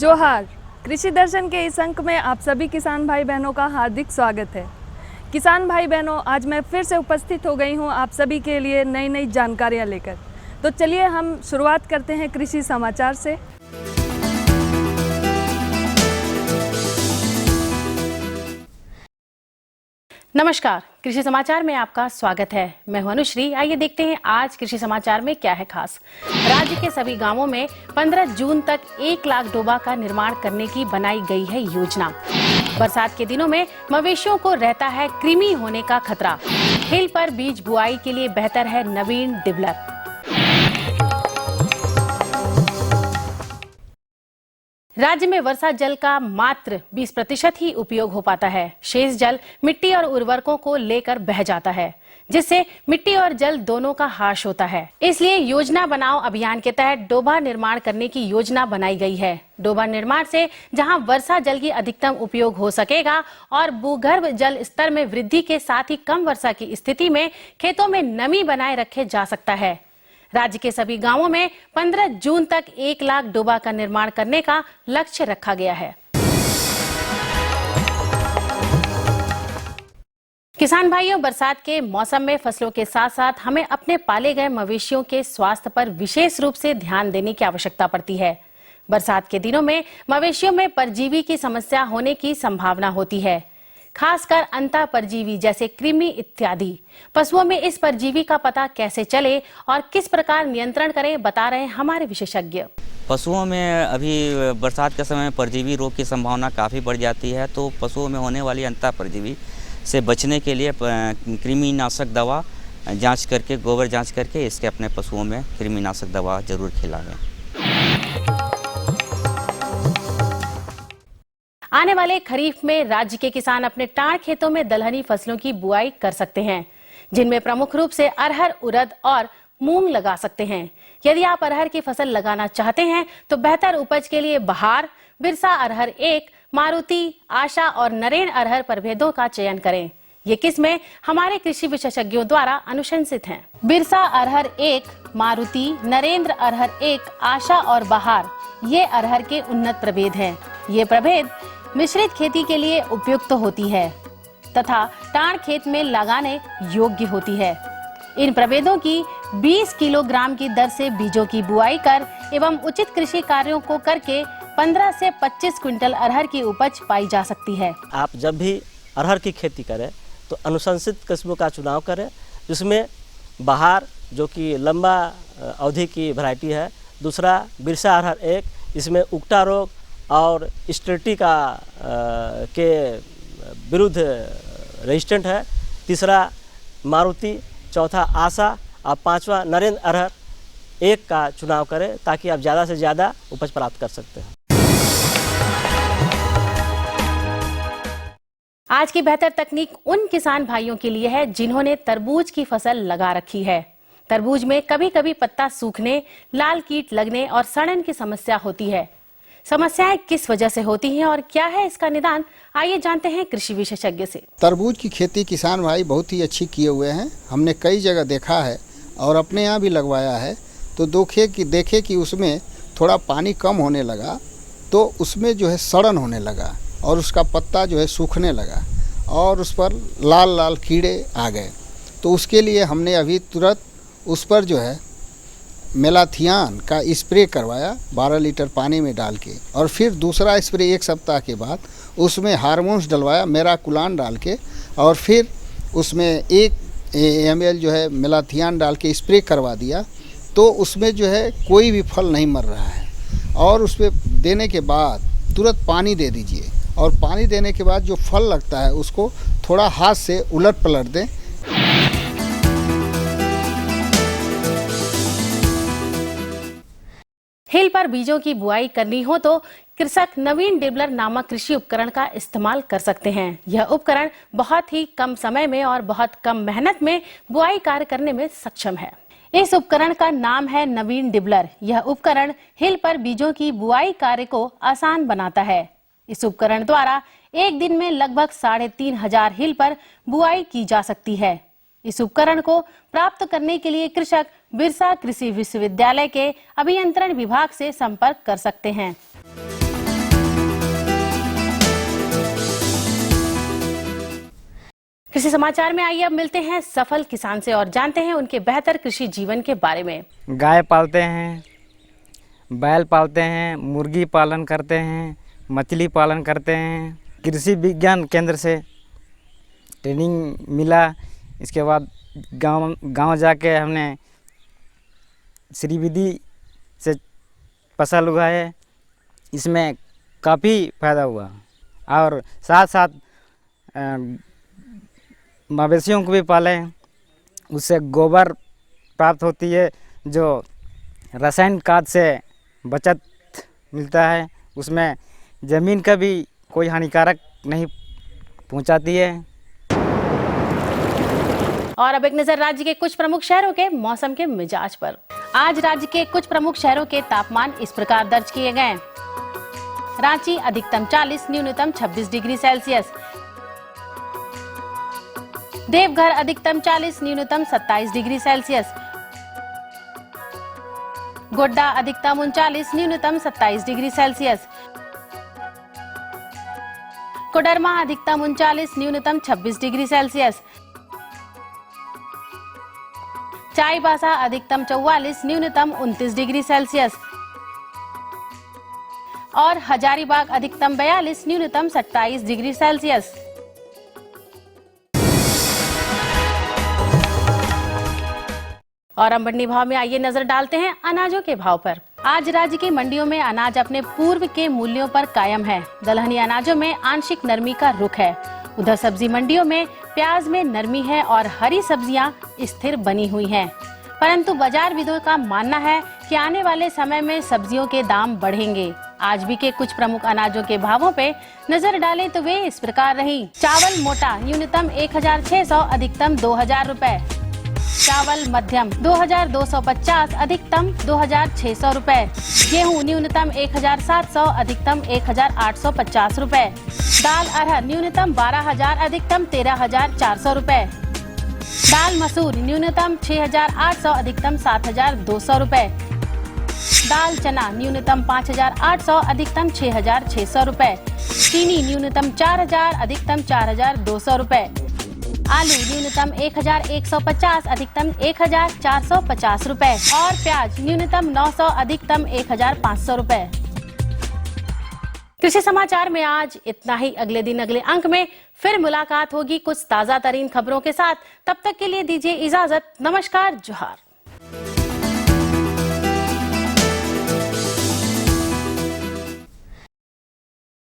जोहार। कृषि दर्शन के इस अंक में आप सभी किसान भाई बहनों का हार्दिक स्वागत है। किसान भाई बहनों, आज मैं फिर से उपस्थित हो गई हूँ आप सभी के लिए नई नई जानकारियाँ लेकर। तो चलिए हम शुरुआत करते हैं कृषि समाचार से। नमस्कार, कृषि समाचार में आपका स्वागत है। मैं हूं अनुश्री। आइए देखते हैं आज कृषि समाचार में क्या है खास। राज्य के सभी गांवों में 15 जून तक 1 लाख डोबा का निर्माण करने की बनाई गई है योजना। बरसात के दिनों में मवेशियों को रहता है कृमि होने का खतरा। हिल पर बीज बुआई के लिए बेहतर है नवीन डिबलर। राज्य में वर्षा जल का मात्र 20% ही उपयोग हो पाता है। शेष जल मिट्टी और उर्वरकों को लेकर बह जाता है, जिससे मिट्टी और जल दोनों का हाश होता है। इसलिए योजना बनाओ अभियान के तहत डोबा निर्माण करने की योजना बनाई गई है। डोबा निर्माण से जहां वर्षा जल की अधिकतम उपयोग हो सकेगा और भूगर्भ जल स्तर में वृद्धि के साथ ही कम वर्षा की स्थिति में खेतों में नमी बनाए रखे जा सकता है। राज्य के सभी गांवों में 15 जून तक 1 लाख डोबा का निर्माण करने का लक्ष्य रखा गया है। किसान भाइयों, बरसात के मौसम में फसलों के साथ साथ हमें अपने पाले गए मवेशियों के स्वास्थ्य पर विशेष रूप से ध्यान देने की आवश्यकता पड़ती है। बरसात के दिनों में मवेशियों में परजीवी की समस्या होने की संभावना होती है, खासकर अंतः परजीवी जैसे कृमि इत्यादि। पशुओं में इस परजीवी का पता कैसे चले और किस प्रकार नियंत्रण करें, बता रहे हैं हमारे विशेषज्ञ। पशुओं में अभी बरसात के समय परजीवी रोग की संभावना काफ़ी बढ़ जाती है, तो पशुओं में होने वाली अंतः परजीवी से बचने के लिए कृमिनाशक दवा जांच करके, गोबर जांच करके इसके अपने पशुओं में कृमिनाशक दवा जरूर खिलाएं। आने वाले खरीफ में राज्य के किसान अपने टाण खेतों में दलहनी फसलों की बुआई कर सकते हैं, जिनमें प्रमुख रूप से अरहर, उड़द और मूंग लगा सकते हैं। यदि आप अरहर की फसल लगाना चाहते हैं तो बेहतर उपज के लिए बहार, बिरसा अरहर 1, मारुति, आशा और नरेन अरहर प्रभेदों का चयन करें। ये किस्में हमारे कृषि विशेषज्ञों द्वारा अनुशंसित हैं। बिरसा अरहर 1, मारुति, नरेंद्र अरहर 1, आशा और बहार ये अरहर के उन्नत प्रभेद हैं। ये प्रभेद मिश्रित खेती के लिए उपयुक्त होती है तथा टाण खेत में लगाने योग्य होती है। इन प्रभेदों की 20 किलोग्राम की दर से बीजों की बुआई कर एवं उचित कृषि कार्यों को करके 15 से 25 क्विंटल अरहर की उपज पाई जा सकती है। आप जब भी अरहर की खेती करें तो अनुशंसित किस्मों का चुनाव करें, जिसमें बहार जो कि लंबा अवधि की वैरायटी है, दूसरा बिरसा अरहर 1, इसमें उकटा रोग और स्टेरिटी का के विरुद्ध रेजिस्टेंट है, तीसरा मारुति, चौथा आशा और पांचवा नरेंद्र अरहर 1 का चुनाव करें, ताकि आप ज़्यादा से ज़्यादा उपज प्राप्त कर सकते हैं। आज की बेहतर तकनीक उन किसान भाइयों के लिए है जिन्होंने तरबूज की फसल लगा रखी है। तरबूज में कभी कभी पत्ता सूखने, लाल कीट लगने और सड़न की समस्या होती है। समस्याएं किस वजह से होती हैं और क्या है इसका निदान, आइए जानते हैं कृषि विशेषज्ञ से। तरबूज की खेती किसान भाई बहुत ही अच्छी किए हुए हैं। हमने कई जगह देखा है और अपने यहाँ भी लगवाया है, तो देखे कि उसमें थोड़ा पानी कम होने लगा तो उसमें जो है सड़न होने लगा और उसका पत्ता जो है सूखने लगा और उस पर लाल लाल कीड़े आ गए। तो उसके लिए हमने अभी तुरंत उस पर जो है मेलाथियान का स्प्रे करवाया 12 लीटर पानी में डाल के, और फिर दूसरा स्प्रे 1 सप्ताह के बाद उसमें हार्मोन्स डलवाया मेराकुलान डाल के, और फिर उसमें 1 ml जो है मेलाथियान डाल के स्प्रे करवा दिया। तो उसमें जो है कोई भी फल नहीं मर रहा है। और उस पर देने के बाद तुरंत पानी दे दीजिए, और पानी देने के बाद जो फल लगता है उसको थोड़ा हाथ से उलट पलट दें। हिल पर बीजों की बुआई करनी हो तो कृषक नवीन डिबलर नामक कृषि उपकरण का इस्तेमाल कर सकते हैं। यह उपकरण बहुत ही कम समय में और बहुत कम मेहनत में बुआई कार्य करने में सक्षम है। इस उपकरण का नाम है नवीन डिबलर। यह उपकरण हिल पर बीजों की बुआई कार्य को आसान बनाता है। इस उपकरण द्वारा एक दिन में लगभग 3500 हिल पर बुआई की जा सकती है। इस उपकरण को प्राप्त करने के लिए कृषक बिरसा कृषि विश्वविद्यालय के अभियंत्रण विभाग से संपर्क कर सकते हैं। कृषि समाचार में आइए अब मिलते हैं सफल किसान से और जानते हैं उनके बेहतर कृषि जीवन के बारे में। गाय पालते हैं, बैल पालते हैं, मुर्गी पालन करते हैं, मछली पालन करते हैं। कृषि विज्ञान केंद्र से ट्रेनिंग मिला। इसके बाद गांव जाके हमने श्री विधि से फसल उगाए। इसमें काफ़ी फायदा हुआ और साथ साथ मवेशियों को भी पालें, उससे गोबर प्राप्त होती है जो रासायनिक खाद से बचत मिलता है। उसमें ज़मीन का भी कोई हानिकारक नहीं पहुंचाती है। और अब एक नजर राज्य के कुछ प्रमुख शहरों के मौसम के मिजाज पर। आज राज्य के कुछ प्रमुख शहरों के तापमान इस प्रकार दर्ज किए गए। रांची अधिकतम 40, न्यूनतम 26 डिग्री सेल्सियस। देवघर अधिकतम 40, न्यूनतम 27 डिग्री सेल्सियस। गोड्डा अधिकतम 39, न्यूनतम 27 डिग्री सेल्सियस। कोडरमा अधिकतम 39, न्यूनतम 26 डिग्री सेल्सियस। चाईबासा अधिकतम 44, न्यूनतम 29 डिग्री सेल्सियस और हजारीबाग अधिकतम 42, न्यूनतम 27 डिग्री सेल्सियस। और अब मंडी भाव में आइए नजर डालते हैं अनाजों के भाव पर। आज राज्य की मंडियों में अनाज अपने पूर्व के मूल्यों पर कायम है। दलहनी अनाजों में आंशिक नरमी का रुख है। उधर सब्जी मंडियों में प्याज में नरमी है और हरी सब्जियां स्थिर बनी हुई हैं। परंतु बाजारविदों का मानना है कि आने वाले समय में सब्जियों के दाम बढ़ेंगे। आज भी के कुछ प्रमुख अनाजों के भावों पे नजर डालें तो वे इस प्रकार रही। चावल मोटा न्यूनतम 1600, अधिकतम 2000 रुपए। चावल मध्यम 2250, अधिकतम 2600 रुपए। गेहूं न्यूनतम 1700, अधिकतम 1850 रुपए। दाल अरहर न्यूनतम 12000, अधिकतम 13400 रुपए। दाल मसूर न्यूनतम 6800, अधिकतम 7200 रुपए। दाल चना न्यूनतम 5800, अधिकतम 6600 रुपए। चीनी न्यूनतम 4000, अधिकतम 4200 रुपए। आलू न्यूनतम 1150, अधिकतम 1450 रुपए और प्याज न्यूनतम 900, अधिकतम 1500 रुपए। कृषि समाचार में आज इतना ही। अगले दिन अगले अंक में फिर मुलाकात होगी कुछ ताजा तरीन खबरों के साथ। तब तक के लिए दीजिए इजाजत। नमस्कार, जोहार।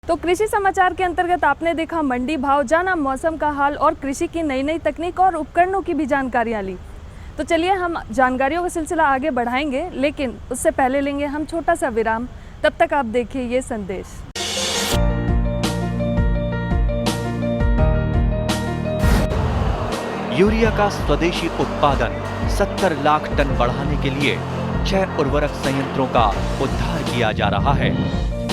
तो कृषि समाचार के अंतर्गत आपने देखा मंडी भाव, जाना मौसम का हाल और कृषि की नई नई तकनीक और उपकरणों की भी जानकारियां ली। तो चलिए हम जानकारियों का सिलसिला आगे बढ़ाएंगे, लेकिन उससे पहले लेंगे हम छोटा सा विराम। तब तक आप देखिए ये संदेश। यूरिया का स्वदेशी उत्पादन 70 लाख टन बढ़ाने के लिए 6 उर्वरक संयंत्रों का उद्धार किया जा रहा है।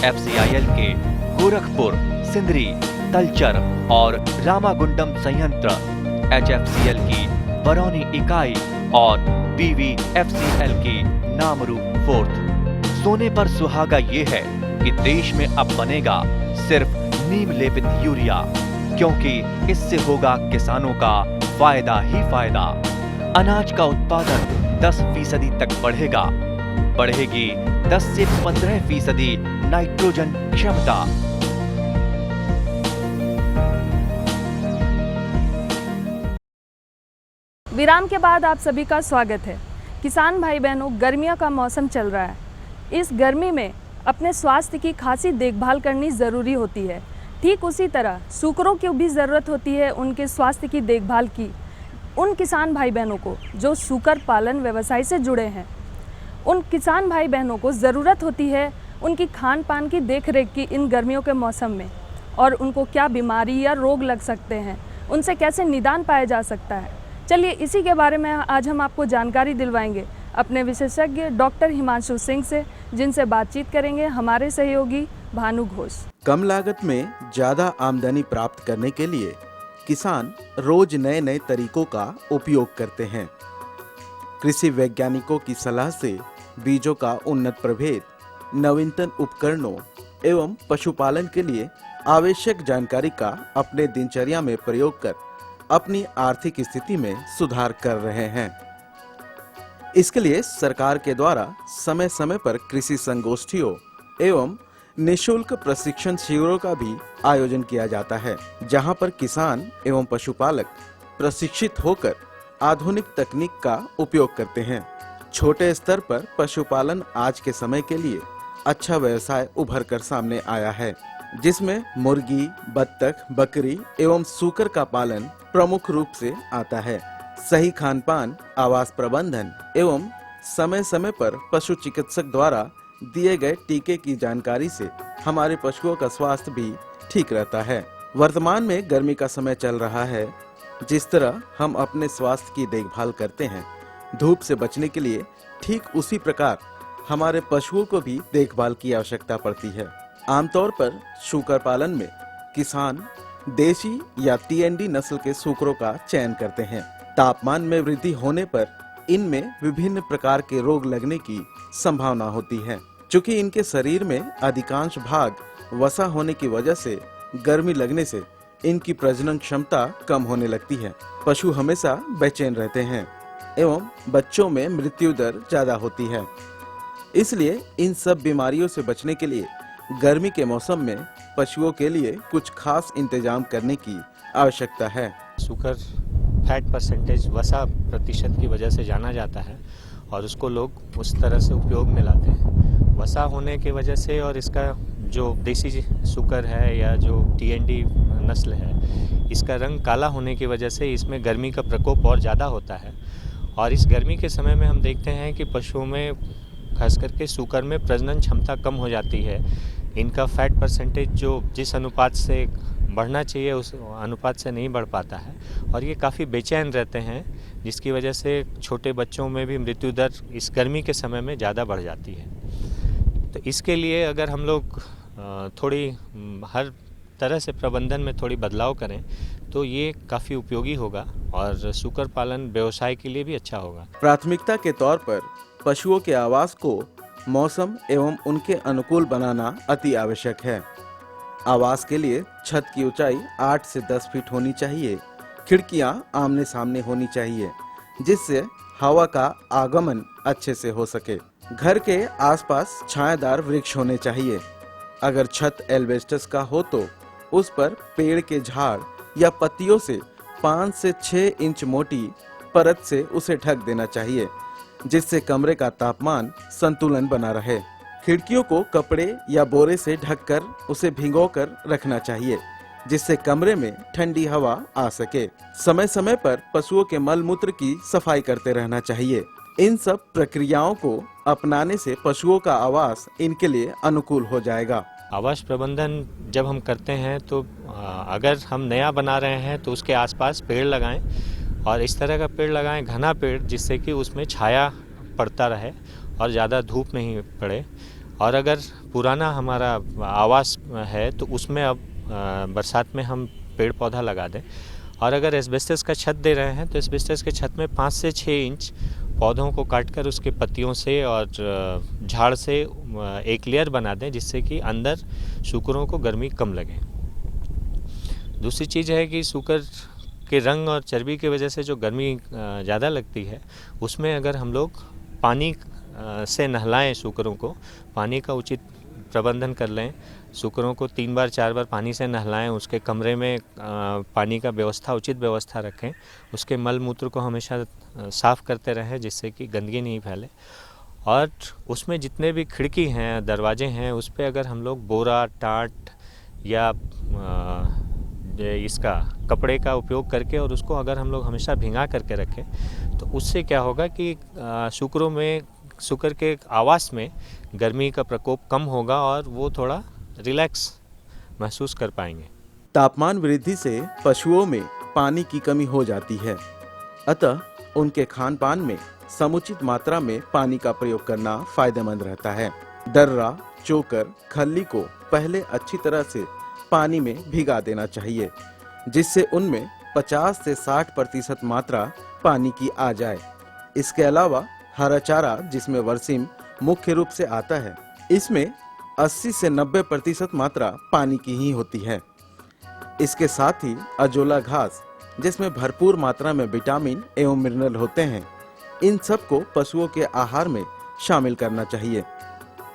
FCIL के गोरखपुर, सिंदरी, तलचर और रामागुंडम संयंत्र, HFCL की बरौनी इकाई और BVFCL की नामरू फोर्थ। सोने पर सुहागा ये है कि देश में अब बनेगा सिर्फ नीम लेपित यूरिया, क्योंकि इससे होगा किसानों का फायदा ही फायदा। अनाज का उत्पादन 10% तक बढ़ेगा। बढ़ेगी 10 से 15% नाइट्रोजन क्षमता। विराम के बाद आप सभी का स्वागत है। किसान भाई बहनों, गर्मियों का मौसम चल रहा है। इस गर्मी में अपने स्वास्थ्य की खासी देखभाल करनी ज़रूरी होती है। ठीक उसी तरह सूकरों की भी ज़रूरत होती है उनके स्वास्थ्य की देखभाल की। उन किसान भाई बहनों को जो सूकर पालन व्यवसाय से जुड़े हैं, उन किसान भाई बहनों को ज़रूरत होती है उनकी खान पान की देख रेख की इन गर्मियों के मौसम में, और उनको क्या बीमारी या रोग लग सकते हैं, उनसे कैसे निदान पाया जा सकता है। चलिए इसी के बारे में आज हम आपको जानकारी दिलवाएंगे अपने विशेषज्ञ डॉक्टर हिमांशु सिंह से, जिनसे बातचीत करेंगे हमारे सहयोगी भानु घोष। कम लागत में ज़्यादा आमदनी प्राप्त करने के लिए किसान रोज नए नए तरीकों का उपयोग करते हैं। कृषि वैज्ञानिकों की सलाह से बीजों का उन्नत प्रभेद, नवीनतम उपकरणों एवं पशुपालन के लिए आवश्यक जानकारी का अपने दिनचर्या में प्रयोग कर अपनी आर्थिक स्थिति में सुधार कर रहे हैं। इसके लिए सरकार के द्वारा समय समय पर कृषि संगोष्ठियों एवं निःशुल्क प्रशिक्षण शिविरों का भी आयोजन किया जाता है, जहां पर किसान एवं पशुपालक प्रशिक्षित होकर आधुनिक तकनीक का उपयोग करते हैं। छोटे स्तर पर पशुपालन आज के समय के लिए अच्छा व्यवसाय उभर कर सामने आया है, जिसमें मुर्गी, बत्तख, बकरी एवं सूकर का पालन प्रमुख रूप से आता है। सही खान पान, आवास प्रबंधन एवं समय समय पर पशु चिकित्सक द्वारा दिए गए टीके की जानकारी से हमारे पशुओं का स्वास्थ्य भी ठीक रहता है। वर्तमान में गर्मी का समय चल रहा है। जिस तरह हम अपने स्वास्थ्य की देखभाल करते हैं, धूप से बचने के लिए ठीक उसी प्रकार हमारे पशुओं को भी देखभाल की आवश्यकता पड़ती है। आमतौर पर सूकर पालन में किसान देशी या टीएनडी नस्ल के सूकरों का चयन करते हैं। तापमान में वृद्धि होने पर इनमें विभिन्न प्रकार के रोग लगने की संभावना होती है। चूंकि इनके शरीर में अधिकांश भाग वसा होने की वजह से गर्मी लगने से इनकी प्रजनन क्षमता कम होने लगती है। पशु हमेशा बेचैन रहते हैं एवं बच्चों में मृत्यु दर ज्यादा होती है। इसलिए इन सब बीमारियों से बचने के लिए गर्मी के मौसम में पशुओं के लिए कुछ खास इंतजाम करने की आवश्यकता है। सूकर फैट परसेंटेज वसा प्रतिशत की वजह से जाना जाता है और उसको लोग उस तरह से उपयोग में लाते हैं। वसा होने की वजह से और इसका जो देसी सूकर है या जो टीएनडी नस्ल है, इसका रंग काला होने की वजह से इसमें गर्मी का प्रकोप और ज़्यादा होता है। और इस गर्मी के समय में हम देखते हैं कि पशुओं में खास करके सूकर में प्रजनन क्षमता कम हो जाती है। इनका फैट परसेंटेज जो जिस अनुपात से बढ़ना चाहिए उस अनुपात से नहीं बढ़ पाता है और ये काफ़ी बेचैन रहते हैं, जिसकी वजह से छोटे बच्चों में भी मृत्यु दर इस गर्मी के समय में ज़्यादा बढ़ जाती है। तो इसके लिए अगर हम लोग थोड़ी हर तरह से प्रबंधन में थोड़ी बदलाव करें तो ये काफ़ी उपयोगी होगा और सूकर पालन व्यवसाय के लिए भी अच्छा होगा। प्राथमिकता के तौर पर पशुओं के आवास को मौसम एवं उनके अनुकूल बनाना अति आवश्यक है। आवास के लिए छत की ऊंचाई 8 से 10 फीट होनी चाहिए। खिड़कियां आमने सामने होनी चाहिए, जिससे हवा का आगमन अच्छे से हो सके। घर के आसपास छायादार वृक्ष होने चाहिए। अगर छत एल्वेस्टस का हो तो उस पर पेड़ के झाड़ या पत्तियों से 5 से 6 इंच मोटी परत से उसे ढक देना चाहिए, जिससे कमरे का तापमान संतुलन बना रहे। खिड़कियों को कपड़े या बोरे से ढककर उसे भिगोकर रखना चाहिए, जिससे कमरे में ठंडी हवा आ सके। समय समय पर पशुओं के मल मूत्र की सफाई करते रहना चाहिए। इन सब प्रक्रियाओं को अपनाने से पशुओं का आवास इनके लिए अनुकूल हो जाएगा। आवास प्रबंधन जब हम करते हैं तो अगर हम नया बना रहे हैं तो उसके आसपास पेड़ लगाएं और इस तरह का पेड़ लगाएं, घना पेड़, जिससे कि उसमें छाया पड़ता रहे और ज़्यादा धूप नहीं पड़े। और अगर पुराना हमारा आवास है तो उसमें अब बरसात में हम पेड़ पौधा लगा दें। और अगर एस्बेस्टस का छत दे रहे हैं तो एस्बेस्टस के छत में 5 से 6 इंच पौधों को काटकर उसके पत्तियों से और झाड़ से एक लेयर बना दें, जिससे कि अंदर सूकरों को गर्मी कम लगे। दूसरी चीज़ है कि सूकर के रंग और चर्बी की वजह से जो गर्मी ज़्यादा लगती है, उसमें अगर हम लोग पानी से नहलाएं सूकरों को, पानी का उचित प्रबंधन कर लें, सूकरों को 3 बार 4 बार पानी से नहलाएं, उसके कमरे में पानी का उचित व्यवस्था रखें, उसके मल मूत्र को हमेशा साफ़ करते रहें, जिससे कि गंदगी नहीं फैले। और उसमें जितने भी खिड़की हैं, दरवाजे हैं, उस पर अगर हम लोग बोरा, टाट या इसका कपड़े का उपयोग करके और उसको अगर हम लोग हमेशा भिंगा करके रखें तो उससे क्या होगा कि सूकर के आवास में गर्मी का प्रकोप कम होगा और वो थोड़ा रिलैक्स महसूस कर पाएंगे। तापमान वृद्धि से पशुओं में पानी की कमी हो जाती है, अतः उनके खान पान में समुचित मात्रा में पानी का प्रयोग करना फायदेमंद रहता है। दर्रा, चोकर, खल्ली को पहले अच्छी तरह से पानी में भिगा देना चाहिए, जिससे उनमें 50 से 60% मात्रा पानी की आ जाए। इसके अलावा हरा चारा, जिसमें वर्सीम मुख्य रूप से आता है, इसमें 80 से 90% मात्रा पानी की ही होती है। इसके साथ ही अजोला घास जिसमें भरपूर मात्रा में विटामिन एवं मिनरल होते हैं। इन सब को पशुओं के आहार में शामिल करना चाहिए,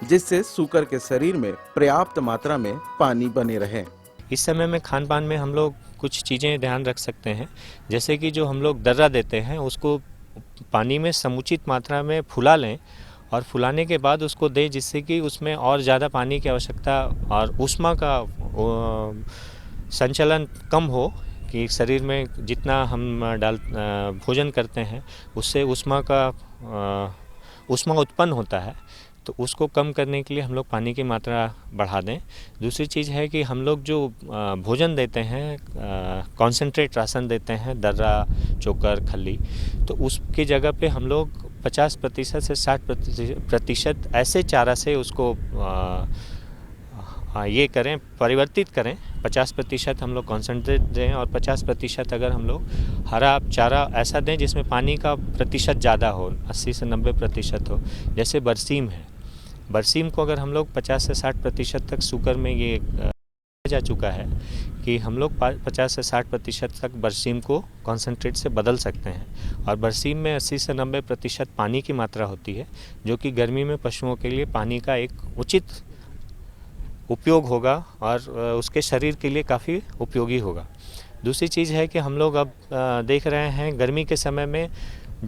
जिससे सूकर के शरीर में पर्याप्त मात्रा में पानी बने रहे। इस समय में खान पान में हम लोग कुछ चीज़ें ध्यान रख सकते हैं, जैसे कि जो हम लोग दर्रा देते हैं उसको पानी में समुचित मात्रा में फुला लें और फुलाने के बाद उसको दें, जिससे कि उसमें और ज़्यादा पानी की आवश्यकता और ऊष्मा का संचलन कम हो, कि शरीर में जितना हम भोजन करते हैं उससे ऊष्मा उत्पन्न होता है, तो उसको कम करने के लिए हम लोग पानी की मात्रा बढ़ा दें। दूसरी चीज़ है कि हम लोग जो भोजन देते हैं, कॉन्सेंट्रेट राशन देते हैं, दर्रा, चोकर, खली, तो उसकी जगह पे हम लोग 50% से 60% ऐसे चारा से उसको ये करें, परिवर्तित करें। 50% हम लोग कॉन्सेंट्रेट दें और 50% अगर हम लोग हरा चारा ऐसा दें जिसमें पानी का प्रतिशत ज़्यादा हो, 80 से 90% हो। जैसे बरसीम है, बरसीम को अगर हम लोग 50 से 60% तक सूकर में ये जा चुका है कि हम लोग 50 से 60% तक बरसीम को कॉन्सेंट्रेट से बदल सकते हैं। और बरसीम में 80 से 90% पानी की मात्रा होती है, जो कि गर्मी में पशुओं के लिए पानी का एक उचित उपयोग होगा और उसके शरीर के लिए काफ़ी उपयोगी होगा। दूसरी चीज़ है कि हम लोग अब देख रहे हैं गर्मी के समय में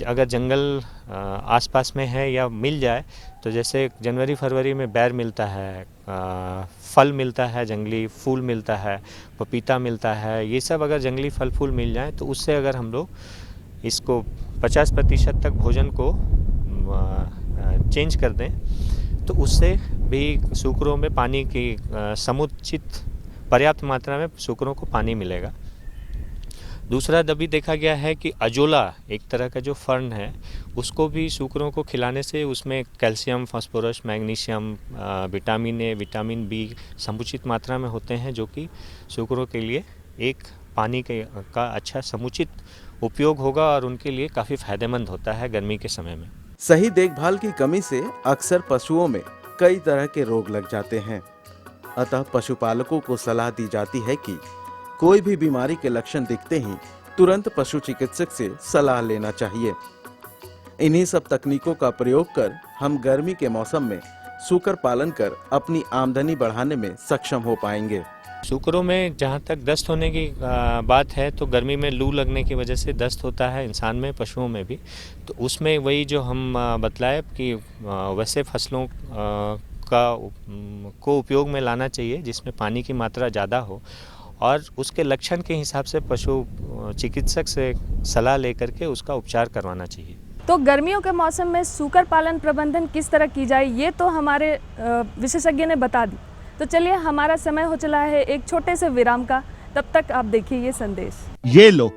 अगर जंगल आसपास में है या मिल जाए, तो जैसे जनवरी फरवरी में बैर मिलता है, फल मिलता है, जंगली फूल मिलता है, पपीता मिलता है, ये सब अगर जंगली फल फूल मिल जाए तो उससे अगर हम लोग इसको 50% तक भोजन को चेंज कर दें तो उससे भी सूकरों में पानी की समुचित पर्याप्त मात्रा में सूकरों को पानी मिलेगा। दूसरा अभी देखा गया है कि अजोला एक तरह का जो फर्न है, उसको भी सूकरों को खिलाने से उसमें calcium, phosphorus, magnesium, vitamin A, vitamin B समुचित मात्रा में होते हैं, जो कि सूकरों के लिए एक पानी का अच्छा समुचित उपयोग होगा और उनके लिए काफ़ी फायदेमंद होता है गर्मी के समय में। सही देखभाल की कमी से अक्सर पशुओं में कई तरह के रोग लग जाते हैं। अतः पशुपालकों को सलाह दी जाती है कि कोई भी बीमारी के लक्षण दिखते ही तुरंत पशु चिकित्सक से सलाह लेना चाहिए। इन्हीं सब तकनीकों का प्रयोग कर हम गर्मी के मौसम में सूकर पालन कर अपनी आमदनी बढ़ाने में सक्षम हो पाएंगे। सूकरों में जहाँ तक दस्त होने की बात है, तो गर्मी में लू लगने की वजह से दस्त होता है इंसान में, पशुओं में भी। तो उसमें वही जो हम बतलाए कि वैसे फसलों को उपयोग में लाना चाहिए जिसमें पानी की मात्रा ज़्यादा हो, और उसके लक्षण के हिसाब से पशु चिकित्सक से सलाह लेकर के उसका उपचार करवाना चाहिए। तो गर्मियों के मौसम में सूकर पालन प्रबंधन किस तरह की जाए, ये तो हमारे विशेषज्ञ ने बता दी। तो चलिए, हमारा समय हो चला है एक छोटे से विराम का। तब तक आप देखिए ये संदेश। ये लो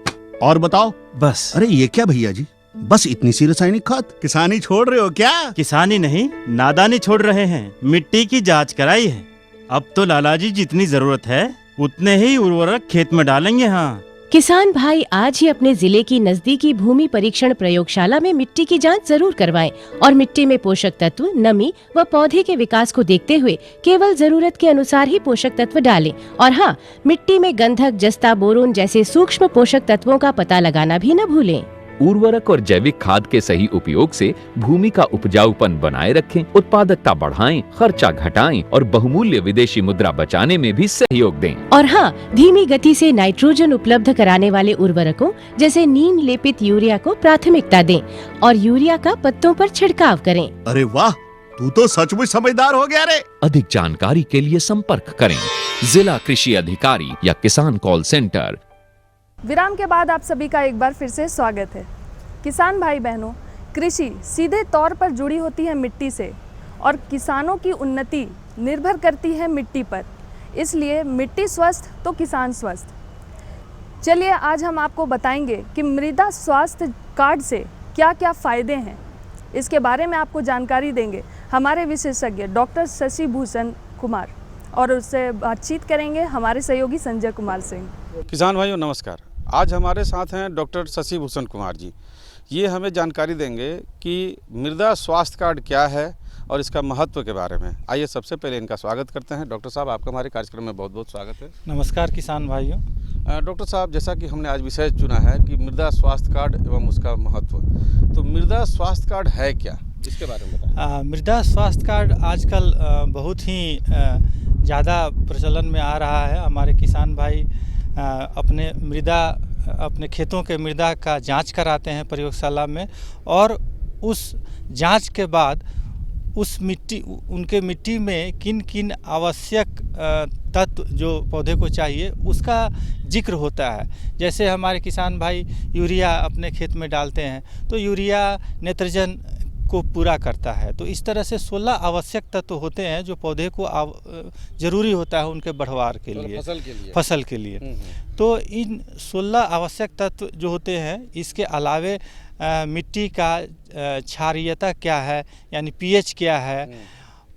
और बताओ। बस। अरे ये क्या भैया जी, बस इतनी सी रासायनिक खाद? किसानी छोड़ रहे हो क्या? किसानी नहीं, नादानी छोड़ रहे हैं। मिट्टी की जांच कराई है। अब तो लाला जी जितनी जरूरत है उतने ही उर्वरक खेत में डालेंगे। हाँ, किसान भाई आज ही अपने जिले की नजदीकी भूमि परीक्षण प्रयोगशाला में मिट्टी की जांच जरूर करवाएं और मिट्टी में पोषक तत्व, नमी व पौधे के विकास को देखते हुए केवल जरूरत के अनुसार ही पोषक तत्व डालें। और हाँ, मिट्टी में गंधक, जस्ता, बोरोन जैसे सूक्ष्म पोषक तत्वों का पता लगाना भी न भूलें। उर्वरक और जैविक खाद के सही उपयोग से भूमि का उपजाऊपन बनाए रखें, उत्पादकता बढ़ाएं, खर्चा घटाएं और बहुमूल्य विदेशी मुद्रा बचाने में भी सहयोग दें। और हाँ, धीमी गति से नाइट्रोजन उपलब्ध कराने वाले उर्वरकों जैसे नीम लेपित यूरिया को प्राथमिकता दें और यूरिया का पत्तों पर छिड़काव करें। अरे वाह, तू तो सचमुच समझदार हो गया रे। अधिक जानकारी के लिए संपर्क करें जिला कृषि अधिकारी या किसान कॉल सेंटर। विराम के बाद आप सभी का एक बार फिर से स्वागत है। किसान भाई बहनों, कृषि सीधे तौर पर जुड़ी होती है मिट्टी से और किसानों की उन्नति निर्भर करती है मिट्टी पर। इसलिए मिट्टी स्वस्थ तो किसान स्वस्थ। चलिए, आज हम आपको बताएंगे कि मृदा स्वास्थ्य कार्ड से क्या क्या फ़ायदे हैं। इसके बारे में आपको जानकारी देंगे हमारे विशेषज्ञ डॉक्टर शशि भूषण कुमार, और उससे बातचीत करेंगे हमारे सहयोगी संजय कुमार सिंह। किसान भाइयों नमस्कार। आज हमारे साथ हैं डॉक्टर शशि भूषण कुमार जी। ये हमें जानकारी देंगे कि मृदा स्वास्थ्य कार्ड क्या है और इसका महत्व के बारे में। आइए सबसे पहले इनका स्वागत करते हैं। डॉक्टर साहब, आपका हमारे कार्यक्रम में बहुत बहुत स्वागत है। नमस्कार किसान भाइयों। डॉक्टर साहब, जैसा कि हमने आज विषय चुना है कि मृदा स्वास्थ्य कार्ड एवं उसका महत्व, तो मृदा स्वास्थ्य कार्ड है क्या, इसके बारे में बताएं। मृदा स्वास्थ्य कार्ड आजकल बहुत ही ज़्यादा प्रचलन में आ रहा है। हमारे किसान भाई अपने खेतों के मृदा का जांच कराते हैं प्रयोगशाला में, और उस जांच के बाद उनके मिट्टी में किन किन आवश्यक तत्व जो पौधे को चाहिए उसका जिक्र होता है। जैसे हमारे किसान भाई यूरिया अपने खेत में डालते हैं तो यूरिया नाइट्रोजन को पूरा करता है। तो इस तरह से 16 आवश्यक तत्व होते हैं जो पौधे को ज़रूरी होता है उनके बढ़वार के लिए, फसल के लिए। तो इन 16 आवश्यक तत्व जो होते हैं, इसके अलावे मिट्टी का क्षारीयता क्या है, यानी पीएच क्या है,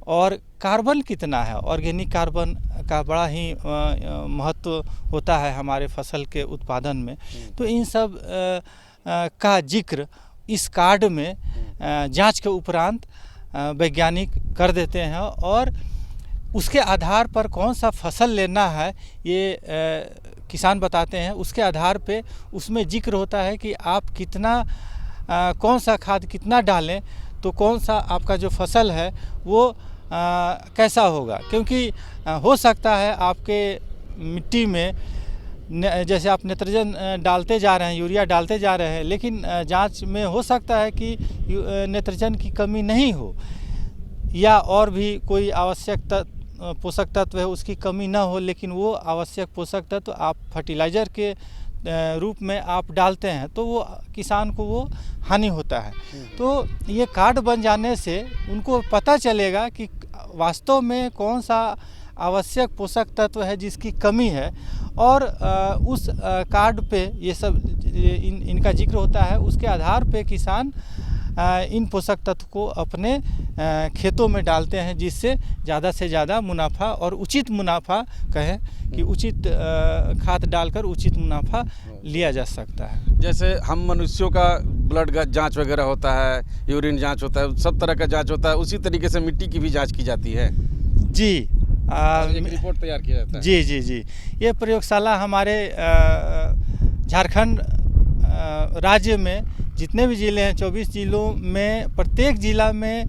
और कार्बन कितना है। ऑर्गेनिक कार्बन का बड़ा ही महत्व होता है हमारे फसल के उत्पादन में। तो इन सब का जिक्र इस कार्ड में जांच के उपरांत वैज्ञानिक कर देते हैं, और उसके आधार पर कौन सा फसल लेना है ये किसान बताते हैं। उसके आधार पे उसमें जिक्र होता है कि आप कितना कौन सा खाद कितना डालें तो कौन सा आपका जो फसल है वो कैसा होगा। क्योंकि हो सकता है आपके मिट्टी में जैसे आप नाइट्रोजन डालते जा रहे हैं, यूरिया डालते जा रहे हैं, लेकिन जांच में हो सकता है कि नाइट्रोजन की कमी नहीं हो, या और भी कोई आवश्यक पोषक तत्व है उसकी कमी ना हो, लेकिन वो आवश्यक पोषक तत्व आप फर्टिलाइज़र के रूप में आप डालते हैं तो वो किसान को वो हानि होता है। तो ये कार्ड बन जाने से उनको पता चलेगा कि वास्तव में कौन सा आवश्यक पोषक तत्व है जिसकी कमी है, और उस कार्ड पे ये सब इनका जिक्र होता है। उसके आधार पे किसान इन पोषक तत्व को अपने खेतों में डालते हैं, जिससे ज़्यादा से ज़्यादा मुनाफा, और उचित मुनाफा कहें कि उचित खाद डालकर उचित मुनाफा लिया जा सकता है। जैसे हम मनुष्यों का ब्लड का जांच वगैरह होता है, यूरिन जांच होता है, सब तरह का जांच होता है, उसी तरीके से मिट्टी की भी जांच की जाती है। जी, एक रिपोर्ट तैयार किया जाता है। जी जी जी, ये प्रयोगशाला हमारे झारखंड राज्य में जितने भी ज़िले हैं, 24 ज़िलों में प्रत्येक ज़िला में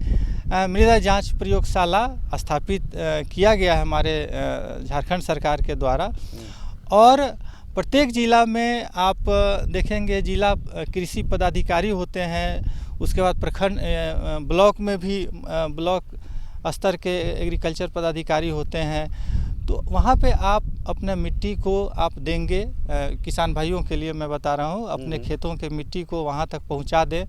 मृदा जांच प्रयोगशाला स्थापित किया गया है हमारे झारखंड सरकार के द्वारा। और प्रत्येक ज़िला में आप देखेंगे जिला कृषि पदाधिकारी होते हैं, उसके बाद प्रखंड ब्लॉक में भी ब्लॉक स्तर के एग्रीकल्चर पदाधिकारी होते हैं। तो वहाँ पे आप अपने मिट्टी को आप देंगे, किसान भाइयों के लिए मैं बता रहा हूँ, अपने खेतों के मिट्टी को वहाँ तक पहुँचा दें,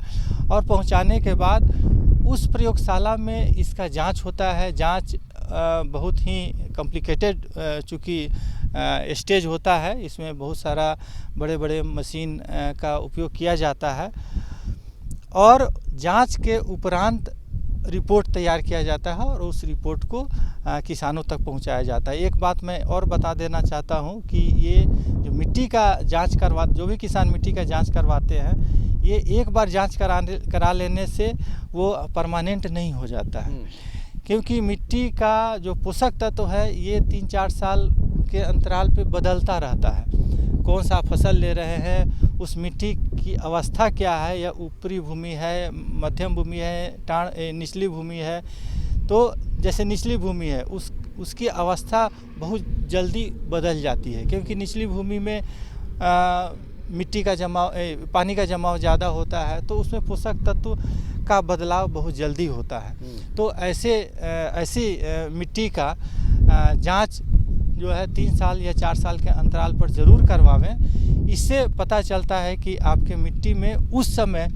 और पहुँचाने के बाद उस प्रयोगशाला में इसका जांच होता है। जांच बहुत ही कॉम्प्लिकेटेड चूँकि स्टेज होता है, इसमें बहुत सारा बड़े बड़े मशीन का उपयोग किया जाता है, और जांच के उपरांत रिपोर्ट तैयार किया जाता है और उस रिपोर्ट को किसानों तक पहुंचाया जाता है। एक बात मैं और बता देना चाहता हूं कि ये जो मिट्टी का जांच जो भी किसान मिट्टी का जांच करवाते हैं, ये एक बार जांच करा लेने से वो परमानेंट नहीं हो जाता है, क्योंकि मिट्टी का जो पोषक तत्व है ये 3-4 साल के अंतराल पे बदलता रहता है। कौन सा फसल ले रहे हैं, उस मिट्टी की अवस्था क्या है, या ऊपरी भूमि है, मध्यम भूमि है, निचली भूमि है। तो जैसे निचली भूमि है उसकी अवस्था बहुत जल्दी बदल जाती है, क्योंकि निचली भूमि में मिट्टी का जमाव, पानी का जमाव ज़्यादा होता है, तो उसमें पोषक तत्व का बदलाव बहुत जल्दी होता है। तो ऐसी मिट्टी का जांच जो है 3 साल या 4 साल के अंतराल पर ज़रूर करवावें। इससे पता चलता है कि आपके मिट्टी में उस समय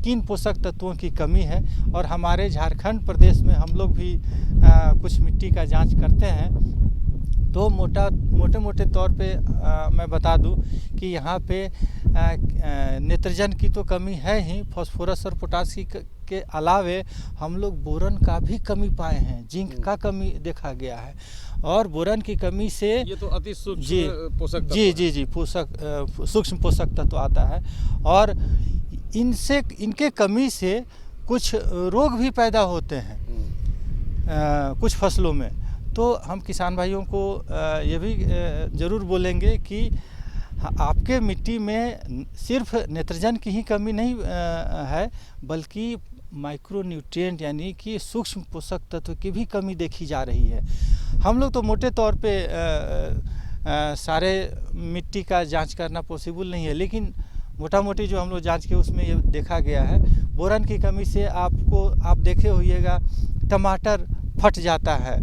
किन पोषक तत्वों की कमी है। और हमारे झारखंड प्रदेश में हम लोग भी कुछ मिट्टी का जांच करते हैं, तो मोटे तौर पे मैं बता दूं कि यहाँ पे नाइट्रोजन की तो कमी है ही, फास्फोरस और पोटासियम के अलावे हम लोग बोरन का भी कमी पाए हैं, जिंक का कमी देखा गया है। और बोरन की कमी से ये तो अति सूक्ष्म पोषक तत्व सूक्ष्म पोषक तत्व आता है, और इनके कमी से कुछ रोग भी पैदा होते हैं कुछ फसलों में। तो हम किसान भाइयों को ये भी ज़रूर बोलेंगे कि आपके मिट्टी में सिर्फ नाइट्रोजन की ही कमी नहीं है, बल्कि माइक्रो न्यूट्रिएंट यानी कि सूक्ष्म पोषक तत्व की भी कमी देखी जा रही है। हम लोग तो मोटे तौर पे सारे मिट्टी का जांच करना पॉसिबल नहीं है, लेकिन मोटा मोटी जो हम लोग जांच के उसमें ये देखा गया है, बोरन की कमी से आप देखे होइएगा टमाटर फट जाता है,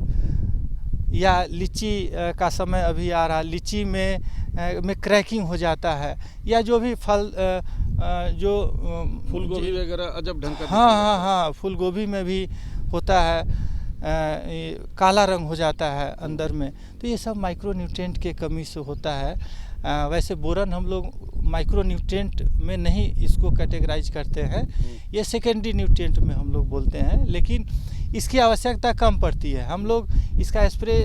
या लीची का समय अभी आ रहा, लीची में क्रैकिंग हो जाता है, या जो भी फल जो फूल गोभी वगैरह अजब ढंग का हाँ फूल गोभी में भी होता है, काला रंग हो जाता है अंदर में। तो ये सब माइक्रो न्यूट्रिएंट के कमी से होता है। वैसे बोरन हम लोग माइक्रो न्यूट्रिएंट में नहीं इसको कैटेगराइज करते हैं, ये सेकेंडरी न्यूट्रिएंट में हम लोग बोलते हैं, लेकिन इसकी आवश्यकता कम पड़ती है। हम लोग इसका स्प्रे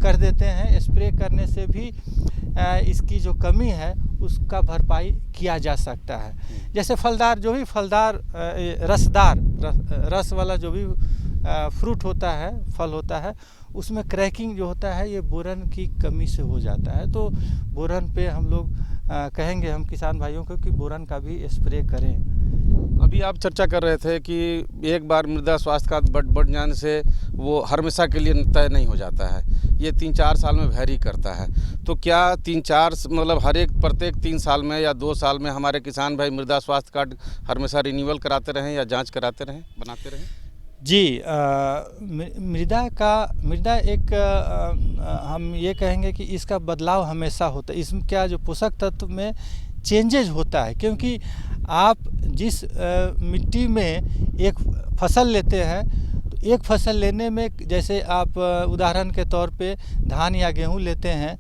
कर देते हैं, स्प्रे करने से भी इसकी जो कमी है उसका भरपाई किया जा सकता है। जैसे फलदार जो भी फलदार रसदार रस वाला जो भी फ्रूट होता है, फल होता है, उसमें क्रैकिंग जो होता है ये बोरन की कमी से हो जाता है। तो बोरन पे हम लोग कहेंगे हम किसान भाइयों को कि बोरन का भी स्प्रे करें। अभी आप चर्चा कर रहे थे कि एक बार मृदा स्वास्थ्य कार्ड बढ़ जाने से वो हमेशा के लिए तय नहीं हो जाता है, ये 3-4 साल में वैरी करता है। तो क्या 3-4 मतलब प्रत्येक 3 साल में या 2 साल में हमारे किसान भाई मृदा स्वास्थ्य कार्ड हमेशा रिन्यूअल कराते रहें या जांच कराते रहें, बनाते रहें? जी, मृदा एक हम ये कहेंगे कि इसका बदलाव हमेशा होता है। इसमें क्या जो पोषक तत्व में चेंजेज होता है, क्योंकि आप जिस मिट्टी में एक फसल लेते हैं, तो एक फसल लेने में जैसे आप उदाहरण के तौर पे धान या गेहूं लेते हैं,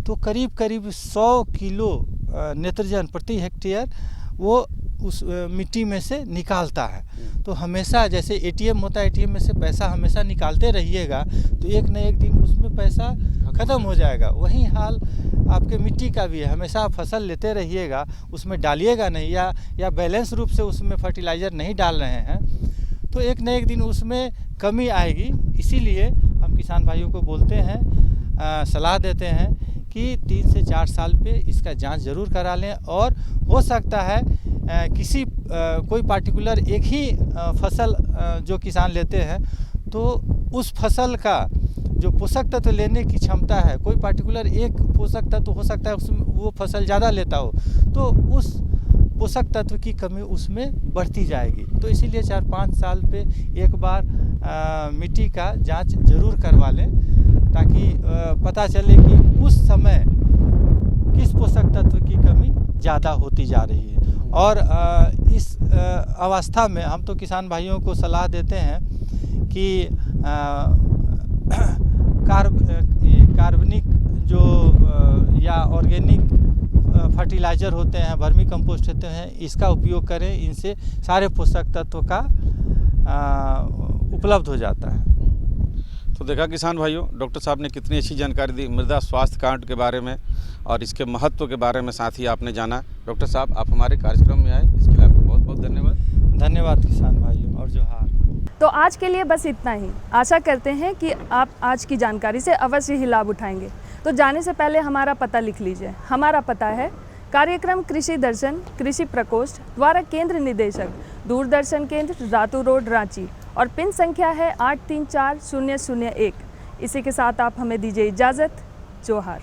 तो करीब 100 किलो नाइट्रोजन प्रति हेक्टेयर वो उस मिट्टी में से निकालता है। तो हमेशा जैसे एटीएम होता है, एटीएम में से पैसा हमेशा निकालते रहिएगा तो एक न एक दिन उसमें पैसा ख़त्म हो जाएगा। वही हाल आपके मिट्टी का भी है, हमेशा आप फसल लेते रहिएगा, उसमें डालिएगा नहीं, या बैलेंस रूप से उसमें फर्टिलाइज़र नहीं डाल रहे हैं, तो एक न एक दिन उसमें कमी आएगी। इसीलिए हम किसान भाइयों को बोलते हैं, सलाह देते हैं कि 3 से 4 साल पे इसका जांच ज़रूर करा लें, और हो सकता है कोई पार्टिकुलर एक ही फसल जो किसान लेते हैं, तो उस फसल का जो पोषक तत्व लेने की क्षमता है, कोई पार्टिकुलर एक पोषक तत्व हो सकता है उसमें वो फसल ज़्यादा लेता हो, तो उस पोषक तत्व की कमी उसमें बढ़ती जाएगी। तो इसीलिए 4-5 साल पे एक बार मिट्टी का जांच ज़रूर करवा लें, ताकि पता चले कि उस समय किस पोषक तत्व की कमी ज़्यादा होती जा रही है। और इस अवस्था में हम तो किसान भाइयों को सलाह देते हैं कि कार्बनिक जो या ऑर्गेनिक फर्टिलाइज़र होते हैं, वर्मी कंपोस्ट होते हैं, इसका उपयोग करें। इनसे सारे पोषक तत्व का उपलब्ध हो जाता है। तो देखा किसान भाइयों, डॉक्टर साहब ने कितनी अच्छी जानकारी दी मृदा स्वास्थ्य कार्ड के बारे में और इसके महत्व के बारे में, साथ ही आपने जाना। डॉक्टर साहब, आप हमारे कार्यक्रम में आए, इसके लिए आपको बहुत बहुत धन्यवाद। धन्यवाद किसान भाइयों और जोहार। तो आज के लिए बस इतना ही। आशा करते हैं कि आप आज की जानकारी से अवश्य ही लाभ उठाएंगे। तो जाने से पहले हमारा पता लिख लीजिए। हमारा पता है कार्यक्रम कृषि दर्शन कृषि प्रकोष्ठ द्वारा केंद्र निदेशक दूरदर्शन केंद्र रातू रोड रांची, और पिन संख्या है 834001। इसी के साथ आप हमें दीजिए इजाज़त। जोहार।